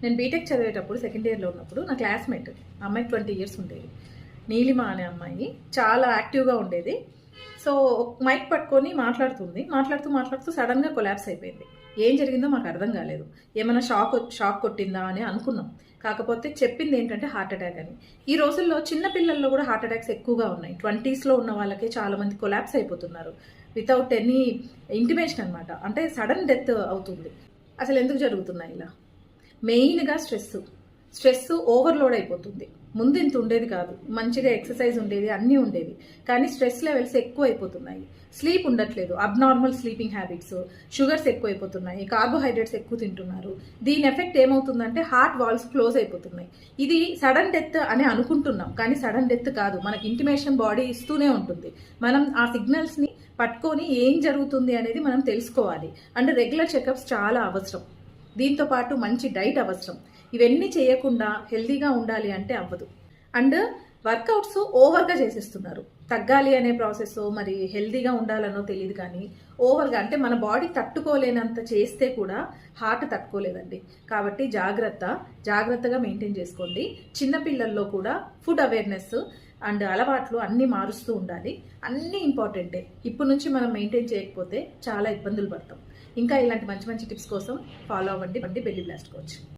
నేను బీటెక్ చదివేటప్పుడు సెకండ్ ఇయర్లో ఉన్నప్పుడు నా క్లాస్మేట్ అమ్మాయికి 20 years ఉండేది. నీలిమ అనే అమ్మాయి చాలా యాక్టివ్గా ఉండేది. సో మైక్ పట్టుకొని మాట్లాడుతూ సడన్గా కొలాప్స్ అయిపోయింది. ఏం జరిగిందో మాకు అర్థం కాలేదు. ఏమైనా షాక్ కొట్టిందా అని అనుకున్నాం. కాకపోతే చెప్పింది ఏంటంటే హార్ట్ అటాక్ అని. ఈ రోజుల్లో చిన్న పిల్లల్లో కూడా హార్ట్ అటాక్స్ ఎక్కువగా ఉన్నాయి. 20sలో ఉన్న వాళ్ళకే చాలా మంది కొలాప్స్ అయిపోతున్నారు వితౌట్ ఎనీ ఇంటిమేషన్ అనమాట. అంటే సడన్ డెత్ అవుతుంది. అసలు ఎందుకు జరుగుతున్నాయి ఇలా? మెయిన్గా స్ట్రెస్ ఓవర్లోడ్ అయిపోతుంది. ముందు ఇంత ఉండేది కాదు, మంచిగా ఎక్సర్సైజ్ ఉండేది, అన్నీ ఉండేవి. కానీ స్ట్రెస్ లెవెల్స్ ఎక్కువ అయిపోతున్నాయి. స్లీప్ ఉండట్లేదు, అబ్నార్మల్ స్లీపింగ్ హ్యాబిట్స్, షుగర్స్ ఎక్కువైపోతున్నాయి, కార్బోహైడ్రేట్స్ ఎక్కువ తింటున్నారు. దీని ఎఫెక్ట్ ఏమవుతుందంటే హార్ట్ వాల్స్ క్లోజ్ అయిపోతున్నాయి. ఇది సడన్ డెత్ అని అనుకుంటున్నాం, కానీ సడన్ డెత్ కాదు. మనకి ఇంటిమేషన్ బాడీ ఇస్తూనే ఉంటుంది. మనం ఆ సిగ్నల్స్ని పట్టుకొని ఏం జరుగుతుంది అనేది మనం తెలుసుకోవాలి. అండ్ రెగ్యులర్ చెకప్స్ చాలా అవసరం. దీంతో పాటు మంచి డైట్ అవసరం. ఇవన్నీ చేయకుండా హెల్తీగా ఉండాలి అంటే అవ్వదు. అండ్ వర్కౌట్స్ ఓవర్గా చేసేస్తున్నారు. తగ్గాలి అనే ప్రాసెస్ మరి హెల్తీగా ఉండాలనో తెలియదు, కానీ ఓవర్గా అంటే మన బాడీ తట్టుకోలేనంత చేస్తే కూడా హార్ట్ తట్టుకోలేదండి. కాబట్టి జాగ్రత్తగా మెయింటైన్ చేసుకోండి. చిన్నపిల్లల్లో కూడా ఫుడ్ అవేర్నెస్ అండ్ అలవాట్లు అన్నీ మారుస్తూ ఉండాలి. అన్నీ ఇంపార్టెంటే. ఇప్పటి నుంచి మనం మెయింటైన్ చేయకపోతే చాలా ఇబ్బందులు పడతాం. ఇంకా ఇలాంటి మంచి టిప్స్ కోసం ఫాలో అవ్వండి బెల్లీ బ్లాస్ట్ కోచ్.